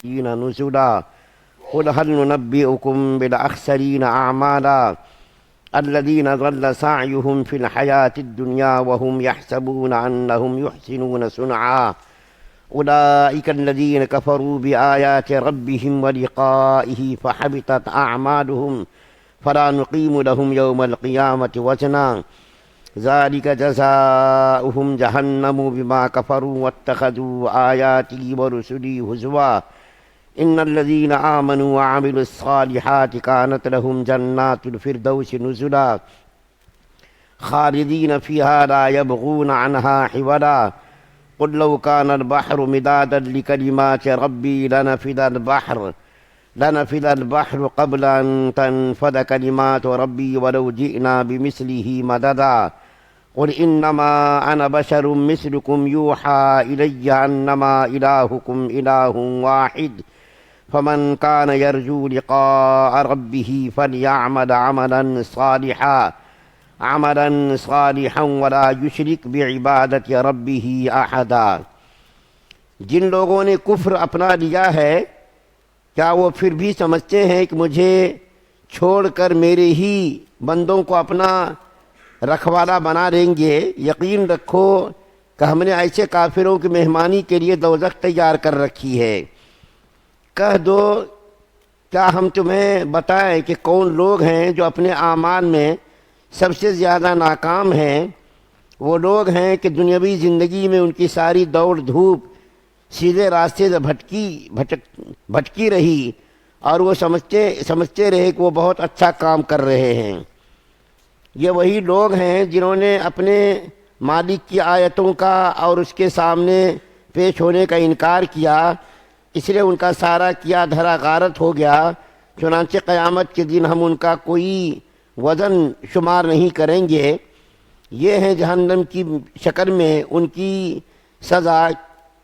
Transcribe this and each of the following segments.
نزلا قل هل ننبئكم بالأخسرين أعمالا الذين ضل سعيهم في الحياة الدنيا وهم يحسبون أنهم يحسنون صنعا أولئك الذين كفروا بآيات ربهم ولقائه فحبطت أعمالهم فلا نقيم لهم يوم القيامة وزنا ذلك جزاؤهم جهنم بما كفروا واتخذوا آياتي ورسلي هزوا إن الذين آمنوا وعملوا الصالحات كانت لهم جنات الفردوس نزلا خالدين فيها لا يبغون عنها حولا قل لو كان البحر مدادا لكلمات ربي لنفد البحر قبل أن تنفد كلمات ربي ولو جئنا بمثله مددا قل إنما أنا بشر مثلكم يوحى إلي أنما إلهكم إله واحد فمن كان يرجو لقاء ربه فليعمل عملا صالحا ولا يشرك بعبادة ربه أحدا۔ جن لوگوں نے کفر اپنا لیا ہے کیا وہ پھر بھی سمجھتے ہیں کہ مجھے چھوڑ کر میرے ہی بندوں کو اپنا رکھوالا بنا دیں گے؟ یقین رکھو کہ ہم نے ایسے کافروں کی مہمانی کے لیے دوزخ تیار کر رکھی ہے۔ کہہ دو کیا ہم تمہیں بتائیں کہ کون لوگ ہیں جو اپنے اعمال میں سب سے زیادہ ناکام ہیں؟ وہ لوگ ہیں کہ دنیاوی زندگی میں ان کی ساری دوڑ دھوپ سیدھے راستے سے بھٹکی رہی اور وہ سمجھتے رہے کہ وہ بہت اچھا کام کر رہے ہیں۔ یہ وہی لوگ ہیں جنہوں نے اپنے مالک کی آیتوں کا اور اس کے سامنے پیش ہونے کا انکار کیا، اس لیے ان کا سارا کیا دھرا غارت ہو گیا۔ چنانچہ قیامت کے دن ہم ان کا کوئی وزن شمار نہیں کریں گے۔ یہ ہیں جہنم کی شکل میں ان کی سزا،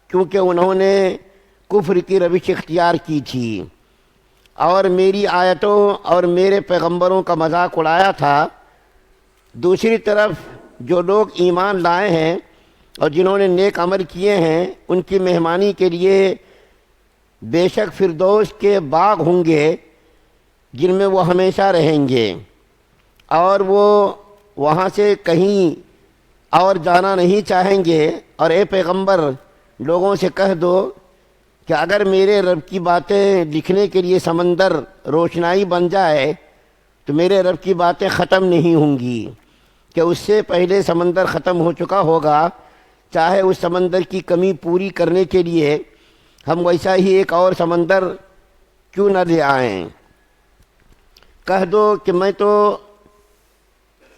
کیونکہ انہوں نے کفر کی روش اختیار کی تھی اور میری آیتوں اور میرے پیغمبروں کا مذاق اڑایا تھا۔ دوسری طرف جو لوگ ایمان لائے ہیں اور جنہوں نے نیک عمل کیے ہیں ان کی مہمانی کے لیے بے شک فردوس کے باغ ہوں گے جن میں وہ ہمیشہ رہیں گے، اور وہ وہاں سے کہیں اور جانا نہیں چاہیں گے۔ اور اے پیغمبر لوگوں سے کہہ دو کہ اگر میرے رب کی باتیں لکھنے کے لیے سمندر روشنائی بن جائے تو میرے رب کی باتیں ختم نہیں ہوں گی، کہ اس سے پہلے سمندر ختم ہو چکا ہوگا۔ چاہے اس سمندر کی کمی پوری کرنے کے لیے ہم ویسا ہی ایک اور سمندر کیوں نہ لے آئیں۔ کہہ دو کہ میں تو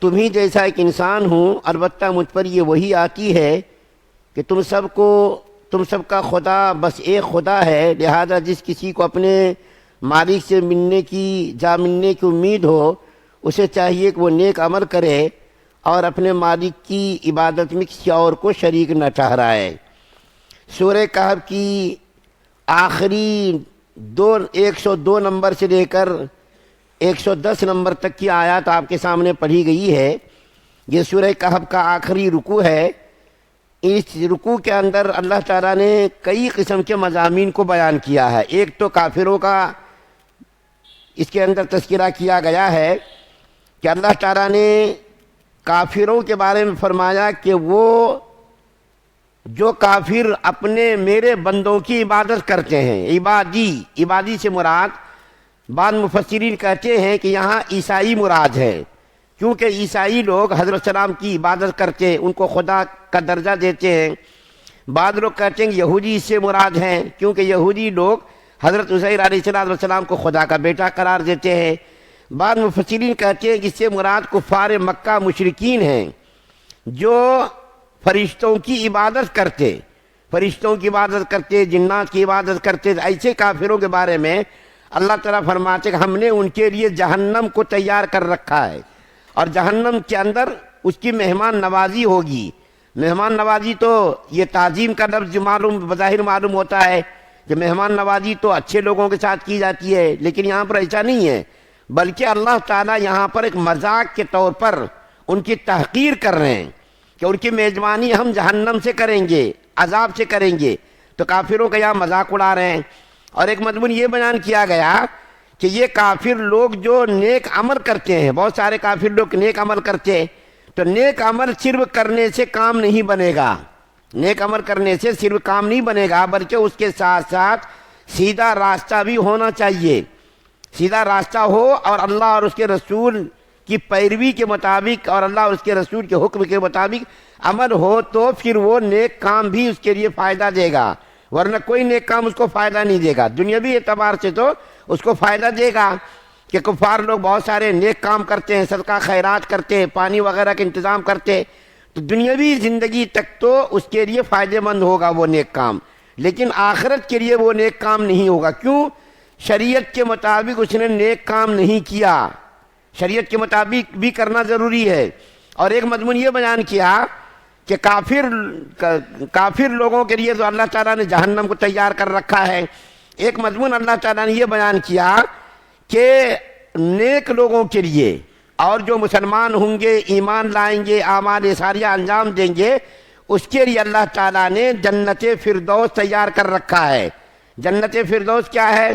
تمہیں جیسا ایک انسان ہوں، البتہ مجھ پر یہ وحی آتی ہے کہ تم سب کا خدا بس ایک خدا ہے، لہذا جس کسی کو اپنے مالک سے ملنے کی امید ہو اسے چاہیے کہ وہ نیک عمل کرے اور اپنے مالک کی عبادت میں کسی اور کو شریک نہ ٹھہرائے۔ سورہ کہف کی آخری 102 نمبر سے لے کر 110 نمبر تک کی آیات آپ کے سامنے پڑھی گئی ہے۔ یہ سورہ کہف کا آخری رکوع ہے۔ اس رکوع کے اندر اللہ تعالیٰ نے کئی قسم کے مضامین کو بیان کیا ہے۔ ایک تو کافروں کا اس کے اندر تذکرہ کیا گیا ہے کہ اللہ تعالیٰ نے کافروں کے بارے میں فرمایا کہ وہ جو کافر اپنے میرے بندوں کی عبادت کرتے ہیں، عبادی سے مراد بعض مفسرین کہتے ہیں کہ یہاں عیسائی مراد ہے، کیونکہ عیسائی لوگ حضرت السلام کی عبادت کرتے ہیں، ان کو خدا کا درجہ دیتے ہیں۔ بعض لوگ کہتے ہیں کہ یہودی اس سے مراد ہیں، کیونکہ یہودی لوگ حضرت عزیر علیہ السلام کو خدا کا بیٹا قرار دیتے ہیں۔ بعض مفسرین کہتے ہیں کہ اس سے مراد کفار مکہ مشرکین ہیں جو فرشتوں کی عبادت کرتے، جنات کی عبادت کرتے۔ ایسے کافروں کے بارے میں اللہ تعالیٰ فرماتے ہیں کہ ہم نے ان کے لیے جہنم کو تیار کر رکھا ہے، اور جہنم کے اندر اس کی مہمان نوازی ہوگی۔ مہمان نوازی تو یہ تعظیم کا لفظ بظاہر معلوم ہوتا ہے کہ مہمان نوازی تو اچھے لوگوں کے ساتھ کی جاتی ہے، لیکن یہاں پر ایسا نہیں ہے، بلکہ اللہ تعالیٰ یہاں پر ایک مذاق کے طور پر ان کی تحقیر کر رہے ہیں کہ ان کی میزبانی ہم جہنم سے کریں گے، عذاب سے کریں گے۔ تو کافروں کا یہاں مذاق اڑا رہے ہیں۔ اور ایک مضمون یہ بیان کیا گیا کہ یہ کافر لوگ جو نیک عمل کرتے ہیں، بہت سارے کافر لوگ نیک عمل کرتے ہیں، تو نیک عمل صرف کرنے سے کام نہیں بنے گا، نیک عمل کرنے سے صرف کام نہیں بنے گا، بلکہ اس کے ساتھ ساتھ سیدھا راستہ بھی ہونا چاہیے، سیدھا راستہ ہو اور اللہ اور اس کے رسول کی پیروی کے مطابق اور اللہ اور اس کے رسول کے حکم کے مطابق عمل ہو، تو پھر وہ نیک کام بھی اس کے لیے فائدہ دے گا، ورنہ کوئی نیک کام اس کو فائدہ نہیں دے گا۔ دنیاوی اعتبار سے تو اس کو فائدہ دے گا کہ کفار لوگ بہت سارے نیک کام کرتے ہیں، صدقہ خیرات کرتے ہیں، پانی وغیرہ کا انتظام کرتے ہیں، تو دنیاوی زندگی تک تو اس کے لیے فائدہ مند ہوگا وہ نیک کام، لیکن آخرت کے لیے وہ نیک کام نہیں ہوگا۔ کیوں؟ شریعت کے مطابق اس نے نیک کام نہیں کیا، شریعت کے مطابق بھی کرنا ضروری ہے۔ اور ایک مضمون یہ بیان کیا کہ کافر لوگوں کے لیے تو اللہ تعالیٰ نے جہنم کو تیار کر رکھا ہے۔ ایک مضمون اللہ تعالیٰ نے یہ بیان کیا کہ نیک لوگوں کے لیے اور جو مسلمان ہوں گے، ایمان لائیں گے، اعمال ساریہ انجام دیں گے، اس کے لیے اللہ تعالیٰ نے جنت فردوس تیار کر رکھا ہے۔ جنت فردوس کیا ہے؟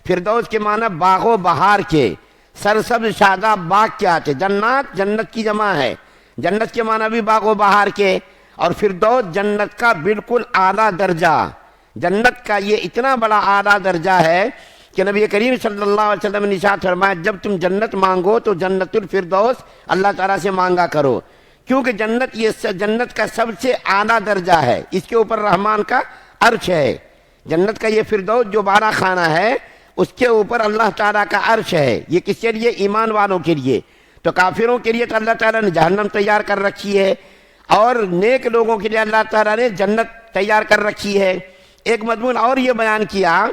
فردوس کے معنی باغ و بہار کے، سرسبز شاداب باغ کے آتے، جنات جنت کی جمع ہے، جنت کے معنی بھی باغ و بہار کے، اور فردوس جنت کا بالکل اعلیٰ درجہ، جنت کا یہ اتنا بڑا اعلیٰ درجہ ہے کہ نبی کریم صلی اللہ علیہ وسلم نے ارشاد فرمایا جب تم جنت مانگو تو جنت الفردوس اللہ تعالیٰ سے مانگا کرو، کیونکہ جنت کا سب سے اعلیٰ درجہ ہے، اس کے اوپر رحمان کا عرش ہے۔ جنت کا یہ فردوس جو 12 خانہ ہے اس کے اوپر اللہ تعالیٰ کا عرش ہے۔ یہ کس کے لیے؟ ایمان والوں کے لیے۔ تو کافروں کے لیے تو اللہ تعالیٰ نے جہنم تیار کر رکھی ہے، اور نیک لوگوں کے لیے اللہ تعالیٰ نے جنت تیار کر رکھی ہے۔ ایک مضمون اور یہ بیان کیا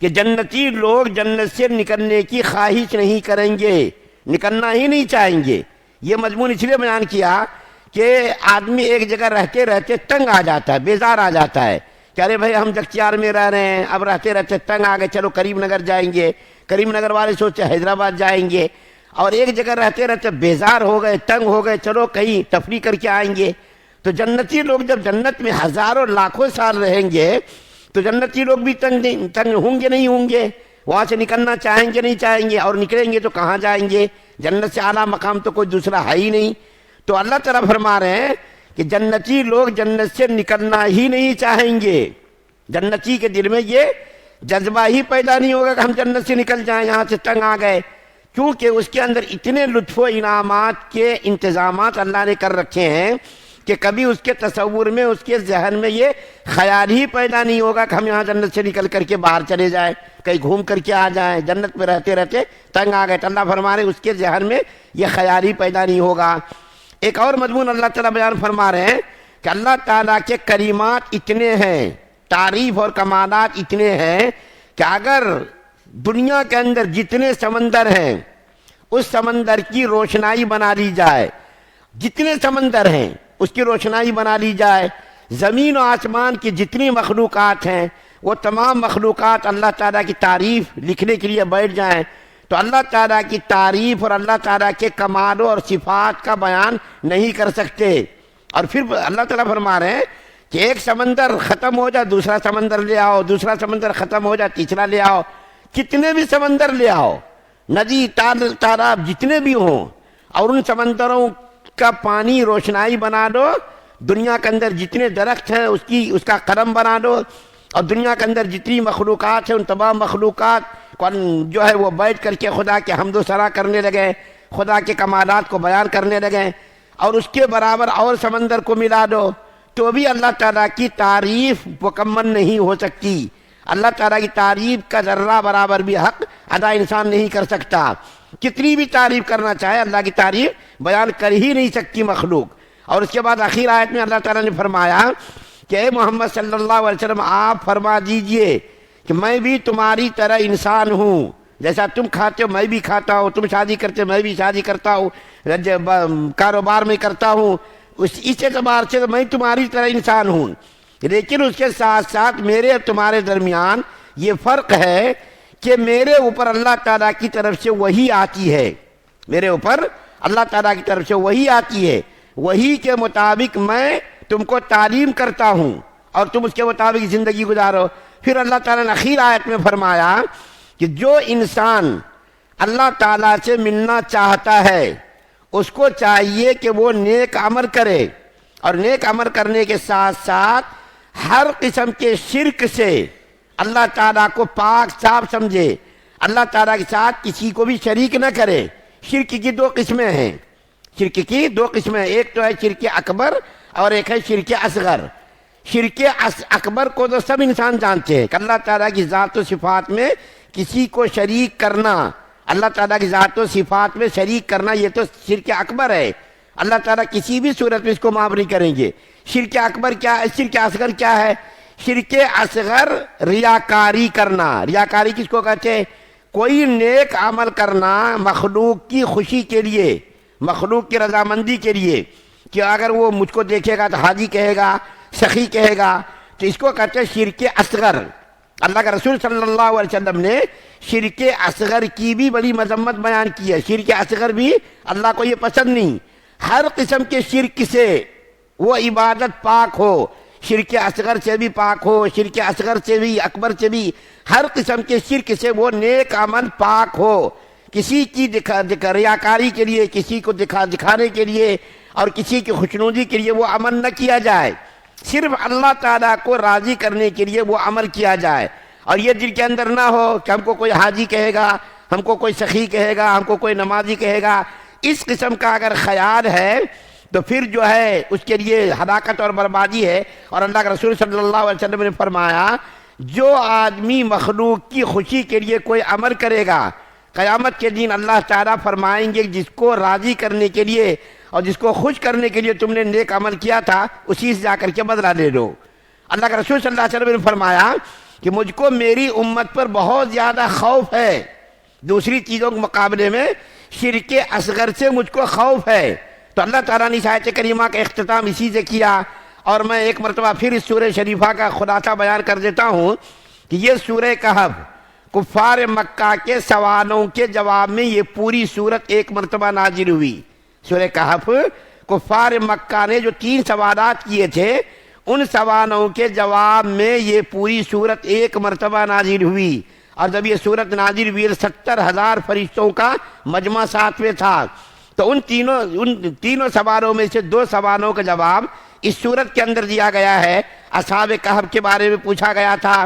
کہ جنتی لوگ جنت سے نکلنے کی خواہش نہیں کریں گے، نکلنا ہی نہیں چاہیں گے۔ یہ مضمون اس لیے بیان کیا کہ آدمی ایک جگہ رہتے رہتے تنگ آ جاتا ہے، بیزار آ جاتا ہے کہ ارے بھائی ہم جگتیار میں رہ رہے ہیں، اب رہتے رہتے تنگ آ گئے، چلو کریم نگر جائیں گے، کریم نگر والے سوچے حیدرآباد جائیں گے، اور ایک جگہ رہتے رہتے بیزار ہو گئے، تنگ ہو گئے، چلو کہیں تفریح کر کے آئیں گے۔ تو جنتی لوگ جب جنت میں ہزاروں لاکھوں سال رہیں گے تو جنتی لوگ بھی تنگ ہوں گے نہیں ہوں گے، وہاں سے نکلنا چاہیں گے نہیں چاہیں گے، اور نکلیں گے تو کہاں جائیں گے؟ جنت سے اعلیٰ مقام تو کوئی دوسرا ہے ہی نہیں۔ تو اللہ تعالیٰ فرما رہے ہیں کہ جنتی لوگ جنت سے نکلنا ہی نہیں چاہیں گے، جنتی کے دل میں یہ جذبہ ہی پیدا نہیں ہوگا کہ ہم جنت سے نکل جائیں، یہاں سے تنگ آ گئے، کیونکہ اس کے اندر اتنے لطف و انعامات کے انتظامات اللہ نے کر رکھے ہیں کہ کبھی اس کے تصور میں، اس کے ذہن میں یہ خیال ہی پیدا نہیں ہوگا کہ ہم یہاں جنت سے نکل کر کے باہر چلے جائیں، کہیں گھوم کر کے آ جائیں، جنت میں رہتے رہتے تنگ آ گئے۔ تو اللہ فرما رہے اس کے ذہن میں یہ خیال ہی پیدا نہیں ہوگا۔ ایک اور مضمون اللہ تعالیٰ بیان فرما رہے ہیں کہ اللہ تعالیٰ کے کریمات اتنے ہیں، تعریف اور کمالات اتنے ہیں کہ اگر دنیا کے اندر جتنے سمندر ہیں اس سمندر کی روشنائی بنا لی جائے، جتنے سمندر ہیں اس کی روشنائی بنا لی جائے، زمین و آسمان کی جتنی مخلوقات ہیں وہ تمام مخلوقات اللہ تعالیٰ کی تعریف لکھنے کے لیے بیٹھ جائیں تو اللہ تعالیٰ کی تعریف اور اللہ تعالیٰ کے کمالوں اور صفات کا بیان نہیں کر سکتے۔ اور پھر اللہ تعالیٰ فرما رہے ہیں کہ ایک سمندر ختم ہو جائے دوسرا سمندر لے آؤ، دوسرا سمندر ختم ہو جائے تیسرا لے آؤ، کتنے بھی سمندر لے آؤ، ندی تالاب جتنے بھی ہوں، اور ان سمندروں کا پانی روشنائی بنا دو، دنیا کے اندر جتنے درخت ہیں اس کا قلم بنا دو، اور دنیا کے اندر جتنی مخلوقات ہیں ان تمام مخلوقات کو جو ہے وہ بیٹھ کر کے خدا کے حمد و ثنا کرنے لگے، خدا کے کمالات کو بیان کرنے لگے، اور اس کے برابر اور سمندر کو ملا دو تو بھی اللہ تعالیٰ کی تعریف مکمل نہیں ہو سکتی۔ اللہ تعالیٰ کی تعریف کا ذرہ برابر بھی حق ادا انسان نہیں کر سکتا، کتنی بھی تعریف کرنا چاہے اللہ کی تعریف بیان کر ہی نہیں سکتی مخلوق۔ اور اس کے بعد آخر آیت میں اللہ تعالیٰ نے فرمایا کہ اے محمد صلی اللہ علیہ وسلم آپ فرما دیجئے کہ میں بھی تمہاری طرح انسان ہوں، جیسا تم کھاتے ہو میں بھی کھاتا ہوں، تم شادی کرتے ہو میں بھی شادی کرتا ہوں، کاروبار میں کرتا ہوں، اس اعتبار سے میں تمہاری طرح انسان ہوں، لیکن اس کے ساتھ ساتھ میرے اور تمہارے درمیان یہ فرق ہے کہ میرے اوپر اللہ تعالیٰ کی طرف سے وحی آتی ہے، میرے اوپر اللہ تعالیٰ کی طرف سے وحی آتی ہے، وحی کے مطابق میں تم کو تعلیم کرتا ہوں اور تم اس کے مطابق زندگی گزارو۔ پھر اللہ تعالیٰ نے آخر آیت میں فرمایا کہ جو انسان اللہ تعالیٰ سے ملنا چاہتا ہے اس کو چاہیے کہ وہ نیک عمل کرے، اور نیک عمل کرنے کے ساتھ ساتھ ہر قسم کے شرک سے اللہ تعالیٰ کو پاک صاف سمجھے، اللہ تعالیٰ کے ساتھ کسی کو بھی شریک نہ کرے۔ شرک کی دو قسمیں ہیں، شرک کی دو قسمیں، ایک تو ہے شرک اکبر اور ایک ہے شرک اصغر۔ شرک اکبر کو تو سب انسان جانتے ہیں کہ اللہ تعالیٰ کی ذات و صفات میں کسی کو شریک کرنا، اللہ تعالیٰ کی ذات و صفات میں شریک کرنا، یہ تو شرک اکبر ہے۔ اللہ تعالیٰ کسی بھی صورت میں اس کو معاف نہیں کریں گے۔ شرک اکبر کیا ہے؟ شرک اصغر کیا ہے؟ شرک اصغر ریاکاری کرنا۔ ریاکاری کس کو کہتے ہیں؟ کوئی نیک عمل کرنا مخلوق کی خوشی کے لیے، مخلوق کی رضامندی کے لیے، کہ اگر وہ مجھ کو دیکھے گا تو حاجی کہے گا، سخی کہے گا، تو اس کو کہتے ہیں شرک اصغر۔ اللہ کے رسول صلی اللہ علیہ وسلم نے شرک اصغر کی بھی بڑی مذمت بیان کی ہے۔ شرک اصغر بھی اللہ کو یہ پسند نہیں۔ ہر قسم کے شرک سے وہ عبادت پاک ہو، شرک اصغر سے بھی پاک ہو، شرک اصغر سے بھی، اکبر سے بھی، ہر قسم کے شرک سے وہ نیک عمل پاک ہو۔ کسی کی ریاکاری کے لیے، کسی کو دکھانے کے لیے اور کسی کی خوشنودی کے لیے وہ عمل نہ کیا جائے، صرف اللہ تعالیٰ کو راضی کرنے کے لیے وہ عمل کیا جائے، اور یہ دل کے اندر نہ ہو کہ ہم کو کوئی حاجی کہے گا، ہم کو کوئی سخی کہے گا، ہم کو کوئی نمازی کہے گا۔ اس قسم کا اگر خیال ہے تو پھر جو ہے اس کے لیے ہلاکت اور بربادی ہے۔ اور اللہ کے رسول صلی اللہ علیہ وسلم نے فرمایا جو آدمی مخلوق کی خوشی کے لیے کوئی عمل کرے گا، قیامت کے دن اللہ تعالیٰ فرمائیں گے جس کو راضی کرنے کے لیے اور جس کو خوش کرنے کے لیے تم نے نیک عمل کیا تھا اسی سے جا کر کے بدلہ لے لو۔ اللہ کے رسول صلی اللہ علیہ وسلم نے فرمایا کہ مجھ کو میری امت پر بہت زیادہ خوف ہے، دوسری چیزوں کے مقابلے میں شرک اصغر سے مجھ کو خوف ہے۔ تو اللہ تعالیٰ نے اس آیت کریمہ کا اختتام اسی سے کیا، اور میں ایک مرتبہ پھر اس سورہ شریفہ کا خلاصہ بیان کر دیتا ہوں کہ یہ سورہ کہف کفار مکہ کے سوالوں کے جواب میں یہ پوری سورت ایک مرتبہ نازل ہوئی۔ سورہ کہف کفار مکہ نے جو 3 سوالات کیے تھے ان سوالوں کے جواب میں یہ پوری سورت ایک مرتبہ نازل ہوئی، اور جب یہ سورت نازل ہوئی 70,000 فرشتوں کا مجمع ساتھ میں تھا۔ تو ان تینوں سوالوں میں سے 2 سوالوں کا جواب اس سورت کے اندر دیا گیا ہے۔ اصحاب کہف کے بارے میں پوچھا گیا تھا،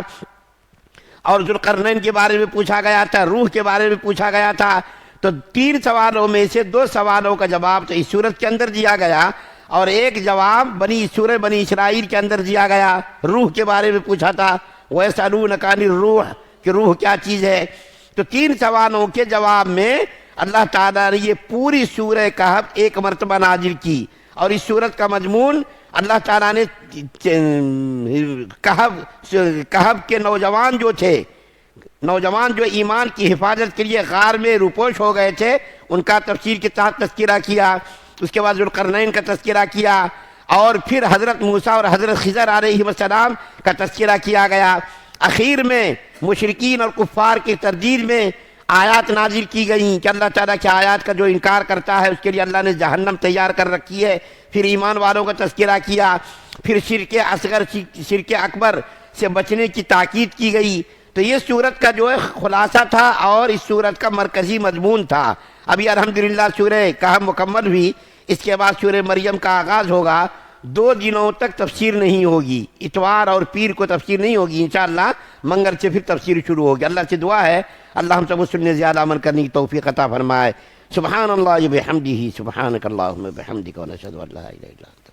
اور ذوالقرنین کے بارے میں پوچھا گیا تھا، روح کے بارے میں پوچھا گیا تھا۔ تو 3 سوالوں میں سے 2 سوالوں کا جواب تو اس سورت کے اندر دیا گیا، اور ایک جواب سورہ بنی اسرائیل کے اندر دیا گیا، روح کے بارے میں پوچھا تھا، وَيَسْأَلُونَكَ عَنِ الرُّوحِ کہ روح کیا چیز ہے۔ تو 3 سوالوں کے جواب میں اللہ تعالیٰ نے یہ پوری سورہ کہف ایک مرتبہ نازل کی، اور اس سورت کا مضمون اللہ تعالیٰ نے کہف کے نوجوان جو تھے، نوجوان جو ایمان کی حفاظت کے لیے غار میں روپوش ہو گئے تھے، ان کا تفسیر کے ساتھ تذکرہ کیا، اس کے بعد ذوالقرنین کا تذکرہ کیا، اور پھر حضرت موسیٰ اور حضرت خضر علیہ السلام کا تذکرہ کیا گیا۔ اخیر میں مشرکین اور کفار کی تردید میں آیات نازل کی گئیں کہ اللہ تعالیٰ کی آیات کا جو انکار کرتا ہے اس کے لیے اللہ نے جہنم تیار کر رکھی ہے۔ پھر ایمان والوں کا تذکرہ کیا، پھر شرک اصغر شرک اکبر سے بچنے کی تاکید کی گئی۔ تو یہ سورت کا جو ہے خلاصہ تھا اور اس سورت کا مرکزی مضمون تھا۔ ابھی الحمدللہ سورہ کہف مکمل ہوئی، اس کے بعد سورہ مریم کا آغاز ہوگا۔ 2 دنوں تک تفسیر نہیں ہوگی، اتوار اور پیر کو تفسیر نہیں ہوگی، انشاءاللہ منگل سے پھر تفسیر شروع ہوگی۔ اللہ سے دعا ہے اللہ ہم سب سننے زیادہ عمل کرنے کی توفیق عطا فرمائے۔ سبحان اللہ بحمدہ، سبحانک اللہم بحمدک، ونشہد ان لا الہ الا انت۔